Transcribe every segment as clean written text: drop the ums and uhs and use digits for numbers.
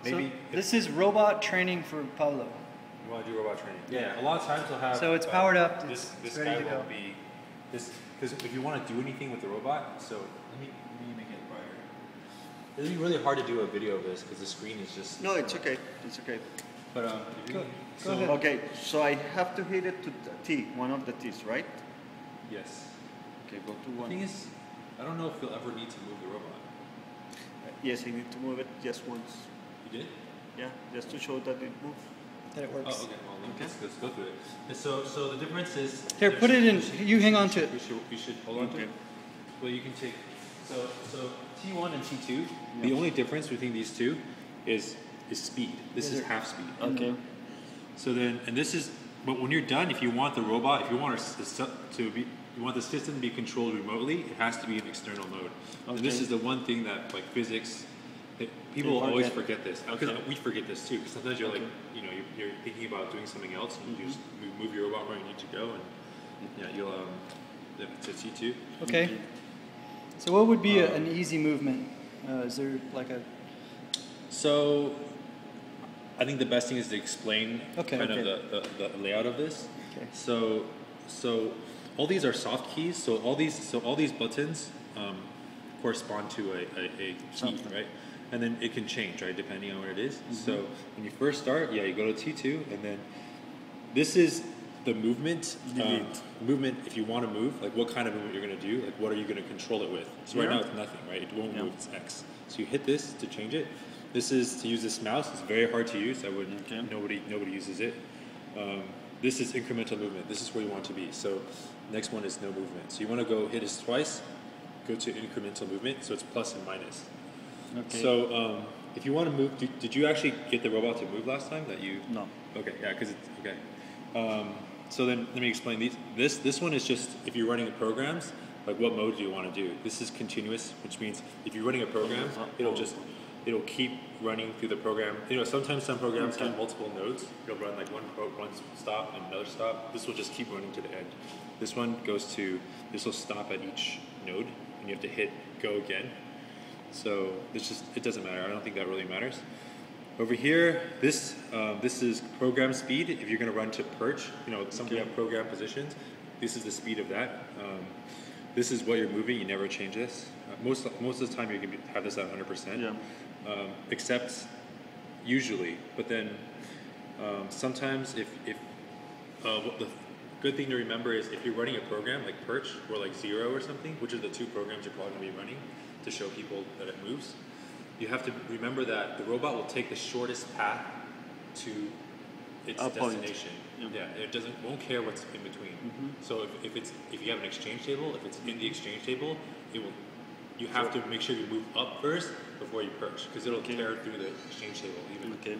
Maybe so this is robot training for Pablo. You want to do robot training? Yeah. A lot of times we'll have. So it's powered up. This it's guy ready to will go. be this because if you want to do anything with the robot, so let me make it brighter. It'll be really hard to do a video of this because the screen is just. No, it's okay. It's okay. But Go so ahead. Okay, so I have to hit it to the T, one of the T's, right? yes. Okay, go to The one. thing is, I don't know if you'll ever need to move the robot. Yes, I need to move it just once. You did? Yeah, just to show that it moves. That it works. Oh, okay. Well, let's go through it. And so the difference is. Here, put it in. You hang on to it. We should hold on to Okay. it. Well, you can take. So T1 and T2. The only difference between these two is speed. This is half speed. Okay. So then, and this is. But when you're done, if you want the robot, if you want you want the system to be controlled remotely, it has to be in external mode. And this is the one thing that like physics. People always forget this because we forget this too. Because sometimes you're like, you're thinking about doing something else, and you just move your robot where you need to go, and you'll it's a T2. Okay. So what would be an easy movement? Is there like a? So, I think the best thing is to explain of the layout of this. Okay. So all these are soft keys. So all these buttons correspond to a key, right? And then it can change, right, depending on what it is. So when you first start, you go to T2, and then this is the movement. Movement, if you want to move, like what kind of movement you're going to do, like what are you going to control it with? So right now it's nothing, right? It won't move, it's X. So you hit this to change it. This is to use this mouse. It's very hard to use. I wouldn't. Nobody uses it. This is incremental movement. This is where you want to be. So next one is no movement. So you want to go hit this twice. Go to incremental movement. So it's plus and minus. Okay. So if you want to move, did you actually get the robot to move last time? No. Okay. Yeah. Because it's okay. So then let me explain these. This one is just if you're running programs. Like what mode do you want to do? This is continuous, which means if you're running a program, it'll keep running through the program. Sometimes some programs have multiple nodes. It'll run like one stop and another stop. This will just keep running to the end. This one this will stop at each node, and you have to hit go again. So it doesn't matter. I don't think that really matters. Over here, this is program speed. If you're going to run to perch, some have program positions. This is the speed of that. This is what you're moving. You never change this. Most of the time, you're going to have this at 100%. Yeah. Except usually, but then sometimes if the good thing to remember is if you're running a program like perch or like zero or something, which are the two programs you're probably going to be running to show people that it moves, you have to remember that the robot will take the shortest path to its destination. It won't care what's in between. So if you have an exchange table, if it's in the exchange table, you have to make sure you move up first before you perch, because it'll tear through the exchange table even. Okay.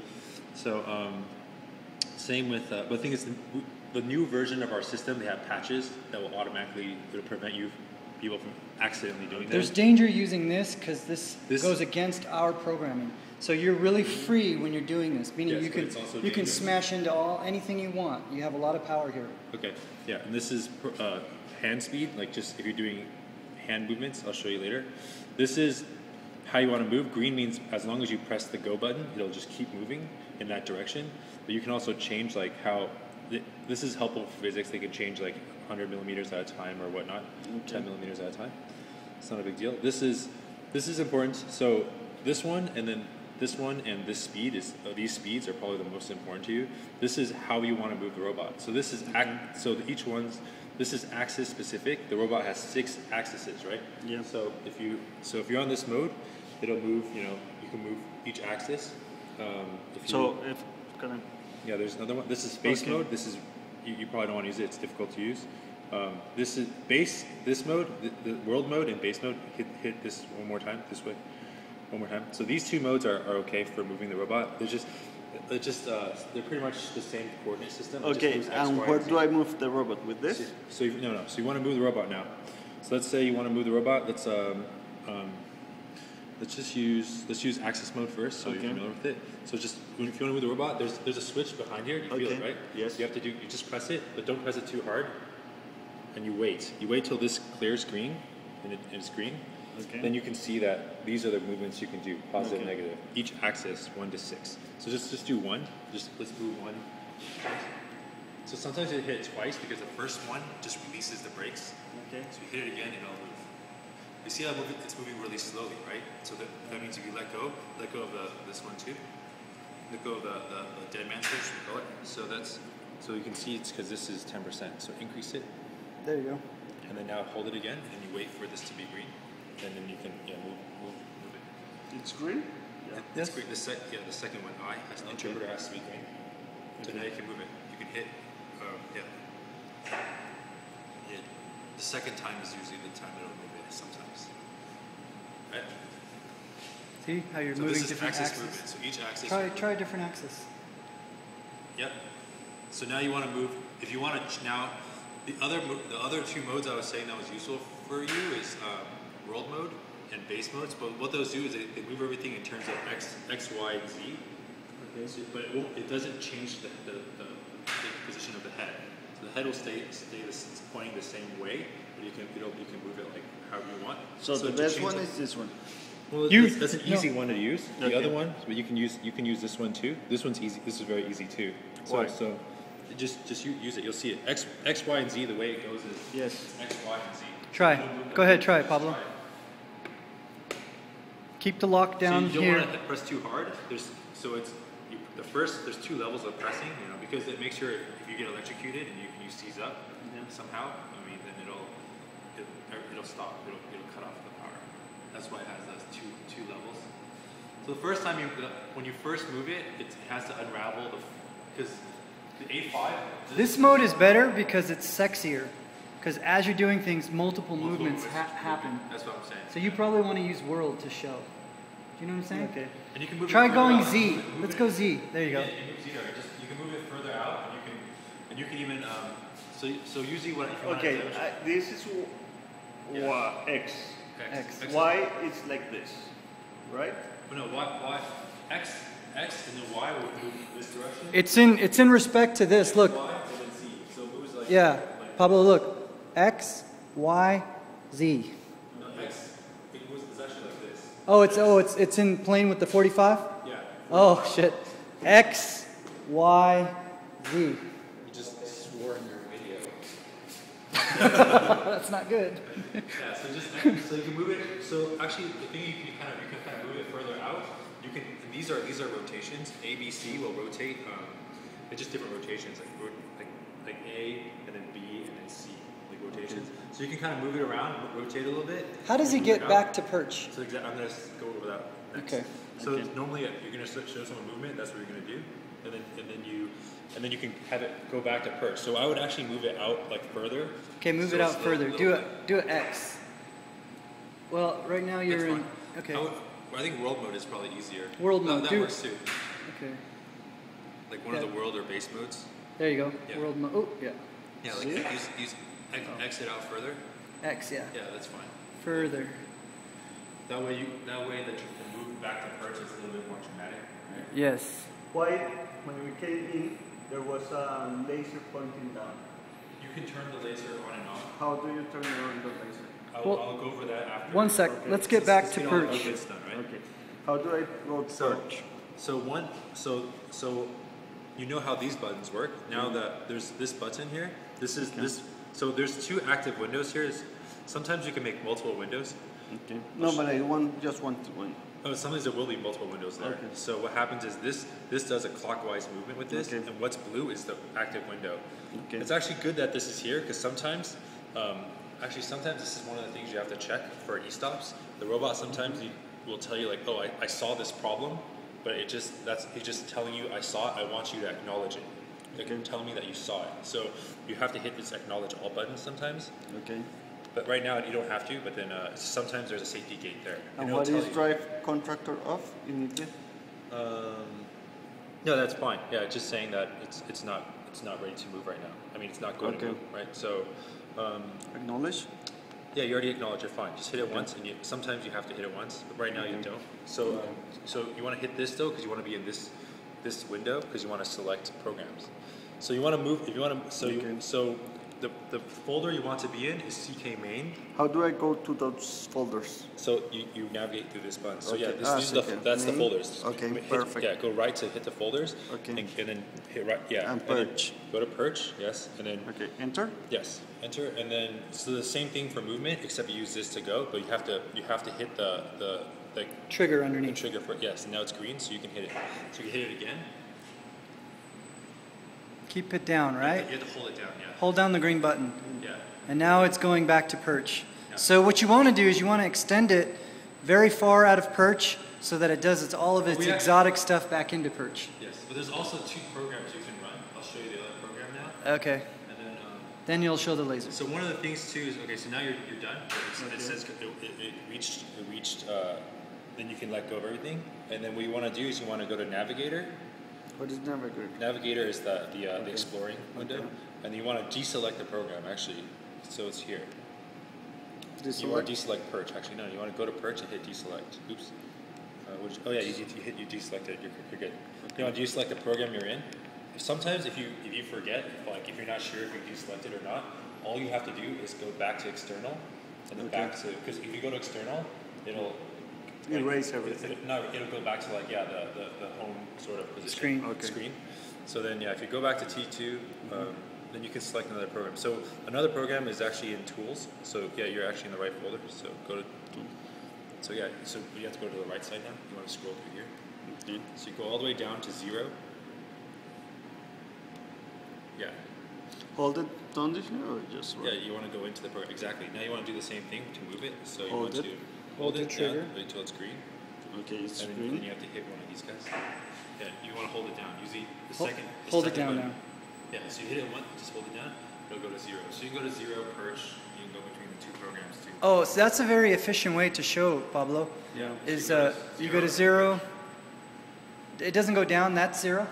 So same with, but the thing is, the new version of our system, they have patches that will automatically prevent people from accidentally doing that. There's danger using this because this goes against our programming. So you're really free when you're doing this, meaning you can smash into anything you want. You have a lot of power here. Okay. Yeah, and this is hand speed, like just if you're doing hand movements. I'll show you later. This is how you want to move. Green means as long as you press the go button, it'll just keep moving in that direction. But you can also change like how this is helpful for physics. They can change like 100 millimeters at a time or whatnot, 10 millimeters at a time. It's not a big deal. This is important. So this one and then this one and this speed these speeds are probably the most important to you. This is how you want to move the robot. So this is this is axis specific. The robot has 6 axes, right? Yeah. So if you're on this mode, it'll move. You can move each axis. There's another one. This is base mode. This is you probably don't want to use it. It's difficult to use. This is base. This mode, the world mode and base mode. Hit this one more time. This way, one more time. So these two modes are okay for moving the robot. They're pretty much the same coordinate system. Okay, and where do I move the robot with this? So you want to move the robot now. So let's say you want to move the robot. Let's use axis mode first, so you're familiar with it. So if you want to move the robot, there's a switch behind here. You feel it, right? Yes. You just press it, but don't press it too hard. And you wait. You wait till this clears green, and it's green. then you can see that these are the movements you can do, positive, negative. Each axis, 1 to 6. So just do one. Let's move one. So sometimes you hit it twice because the first one just releases the brakes. Okay. So you hit it again and it'll move. You see how it's moving really slowly, right? So that means if you let go of this one too. Let go of the dead man switch, we call it. So you can see it's because this is 10%. So increase it. There you go. And then now hold it again, and you wait for this to be green, and then you can move it. It's green? It's green. The second one, I, as an interpreter, has to be green. So now you can move it. You can hit, the second time is usually the time it'll move it sometimes. Right? See how you're So moving this is different axis axes? movement. So each axis. Try a different axis. Yep. So now you want to move. If you want to now, the other two modes I was saying that was useful for you is world mode and base modes. But what those do is they move everything in terms of x, y, and z. Okay. So, but it doesn't change the position of the head. So the head will stay pointing the same way, but you can move it like however you want. So the best one is this one. Well, that's an easy one to use. The other one, but you can use this one too. This one's easy. This is very easy too. Why? So just use it. You'll see it. X, Y, and Z. The way it goes is X, Y, and Z. Try. Go ahead. Try it, Pablo. Keep the lock down so you here. don't want to press too hard. There's two levels of pressing. Because it makes sure if you get electrocuted and you seize up somehow, then it'll stop. It'll cut off the power. That's why it has those two levels. So the first time when you first move it, it has to unravel because the A5. This mode is better because it's sexier. Because as you're doing things, multiple movements happen. That's what I'm saying. So you probably want to use world to show. Do you know what I'm saying? Okay. And you can move Try it going out. Z. Let's go Z. There you go. You can move it further out, and you can even. So usually what? Okay, this is X. X. Y is like this, right? But no, Y, X, and then Y will move this direction. It's in respect to this. Look. Y and then Z. So it moves like. Yeah, Pablo. Look. X, Y, Z. No, X. It moves. It's actually like this. It's in plane with the 45. Yeah. Oh shit. X, Y, Z. You just swore in your video. That's not good. Yeah, so you can move it. So actually, the thing you can kind of move it further out. You can. And these are rotations. A, B, C will rotate. It's just different rotations, like A and then B and then C, like rotations. So you can kind of move it around, rotate a little bit. How does he get back to perch? So I'm gonna go over that next. Okay. So normally you're gonna show someone movement. That's what you're gonna do, and then you can have it go back to perch. So I would actually move it out like further. Okay, move it out further. Do it X. Well, right now you're in. Okay. I think world mode is probably easier. World mode. That works too. Okay. Like one of the world or base modes. There you go. Yeah. World mode. Oh, yeah. Yeah, like use exit out further. X, yeah. Yeah, that's fine. Further. That way that you can move back to perch is a little bit more dramatic. Right? Yes. Why, when we came in, there was a laser pointing down. You can turn the laser on and off. How do you turn on the laser? I'll go over that after. One sec. Okay. Let's get back to perch. Done, right? Okay. How do I go perch? So you know how these buttons work. Now that there's this button here, this. So there's two active windows here. Sometimes you can make multiple windows. Okay. No, but I just want one. Oh, sometimes there will be multiple windows there. Okay. So what happens is this does a clockwise movement with this, and what's blue is the active window. Okay. It's actually good that this is here because sometimes this is one of the things you have to check for e-stops. The robot sometimes will tell you like, oh, I saw this problem, but it's just telling you I saw it. I want you to acknowledge it. Like telling me that you saw it. So you have to hit this acknowledge all button sometimes. Okay. But right now you don't have to. But then sometimes there's a safety gate there. And what is drive contractor off immediately? No, that's fine. Yeah, just saying that it's not ready to move right now. I mean, it's not going to move, right? So acknowledge. Yeah, you already acknowledge. You're fine. Just hit it once, and sometimes you have to hit it once. But right now you don't. So you want to hit this though because you want to be in this window because you want to select programs. So you want to move if you want to. So the folder you want to be in is CK main. How do I go to those folders? So you navigate through this button. So Okay. yeah, that's the folders. Okay, perfect. Yeah, go right to hit the folders. Okay. And then hit right. Yeah. And then purge. go to purge. Yes. And then. Okay, enter. Yes. Enter. And then so the same thing for movement, except you use this to go, but you have to hit the trigger underneath. trigger for yes. And now it's green, so you can hit it. So you hit it again. Keep it down, right? You have to hold it down. Yeah. Hold down the green button. Yeah. And now it's going back to perch. Yeah. So what you want to do is you want to extend it very far out of perch so that it does all of its exotic stuff back into perch. Yes, but there's also 2 programs you can run. I'll show you the other program now. Okay. And then you'll show the laser. So one of the things too is okay. So now you're done. It says it reached. Then you can let go of everything. And then what you want to do is you want to go to Navigator. What is navigator? Navigator is the exploring window, and you want to deselect the program actually. So it's here. Deselect? You want to deselect perch. Actually, no. You want to go to perch and hit deselect. Oops. Oh yeah, you deselected. You're good. Okay. You want to deselect the program you're in. Sometimes if you forget, like if you're not sure if you deselected or not, all you have to do is go back to external, and then back to because if you go to external, it'll erase everything. It'll go back to like the home sort of position. Screen. Okay. Screen. So then yeah, if you go back to T2, then you can select another program. So another program is actually in Tools. So yeah, you're actually in the right folder. So go to. So yeah, so you have to go to the right side now. You want to scroll through here. Okay. So you go all the way down to 0. Yeah. Hold it down this here or just right? Yeah, you want to go into the program. Exactly. Now you want to do the same thing to move it. So you Hold want it. to Hold the trigger. down, wait until it's green. Okay, it's And green. then you have to hit one of these guys. Yeah, you want to hold it down. Use the second. the Hold it second down button. now. Yeah, so you hit it once, just hold it down. It'll go to 0. So you can go to 0, perch. You can go between the 2 programs too. Oh, so that's a very efficient way to show, Pablo. Yeah. Is So you go to 0. It doesn't go down. That's 0.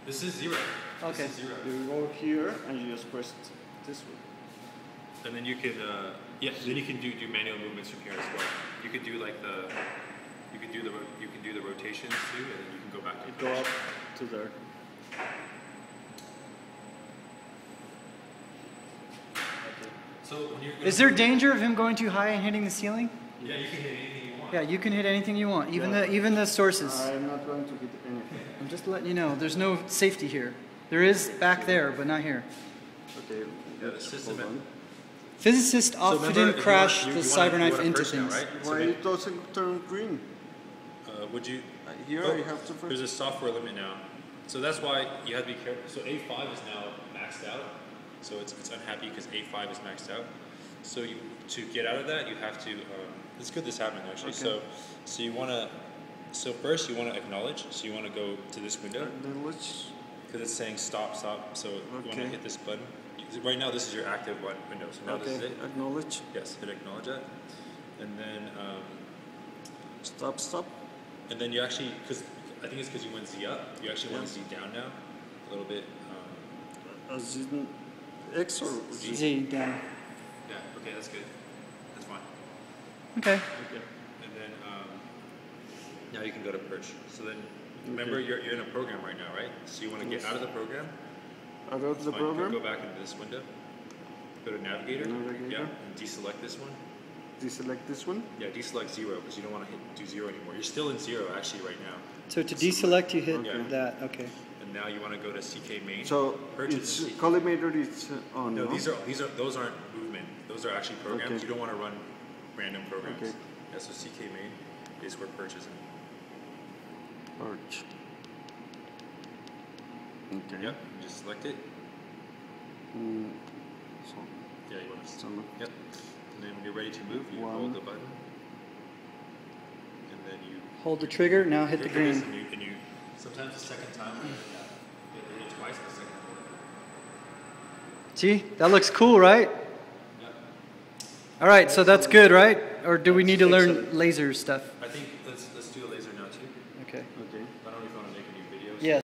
This is 0. Okay. This is 0. You go here and you just press this one. And then you can, then you can do manual movements from here as well. You could do like you can do the rotations too, and then you can go back to Go up to there. So when you're Is there danger of him going too high and hitting the ceiling? Yeah, you can hit anything you want. Yeah, you can hit anything you want, even Yeah. the sources. I'm not going to hit anything. I'm just letting you know, there's no safety here. There is back there, but not here. Okay. Yeah, the system. Hold on. Physicists often crash the cyberknife into now, things. right? So Why it doesn't turn green? would you? Here Oh, I have to first. There's a software limit now, so that's why you have to be careful. So A5 is now maxed out, so it's unhappy because A5 is maxed out. So to get out of that, you have to. It's good this happened actually. Okay. So you want to. So first you want to acknowledge. So you want to go to this window Then let's. because it's saying stop. So you want to Okay. hit this button. Right now this is your active window. So now this is Okay, it. acknowledge. Yes, hit acknowledge that, and then. Stop. And then you actually, because I think it's because you went Z up, you actually want to Z down now, a little bit. As in X or G. Z down. Yeah, okay, that's good. That's fine. Okay. Okay. And then now you can go to perch. So then, remember you're in a program right now, right? So you want to get out of the program. Out of the Fine, program. Go back into this window. Go to Navigator. Navigator. Yeah, and deselect this one. Deselect this one. Yeah, deselect 0 because you don't want to do 0 anymore. You're still in 0 actually right now. So to deselect, you hit Okay. that. Okay. And now you want to go to CK main. So Perch is it's the CK. collimator is on. No, those aren't movement. Those are actually programs. Okay. You don't want to run random programs. Okay. Yeah, so CK main is where perch is in. Perch. Okay. Yep. You just select it. So Yeah, you want to. so Yep. And then when you're ready to move, you One. hold the button. And then you Hold the trigger. Now hit the hit this green. and you sometimes the second time you hit it twice the second time. See, that looks cool, right? Yep. All right, so that's good, right? Or do we need to learn laser stuff? I think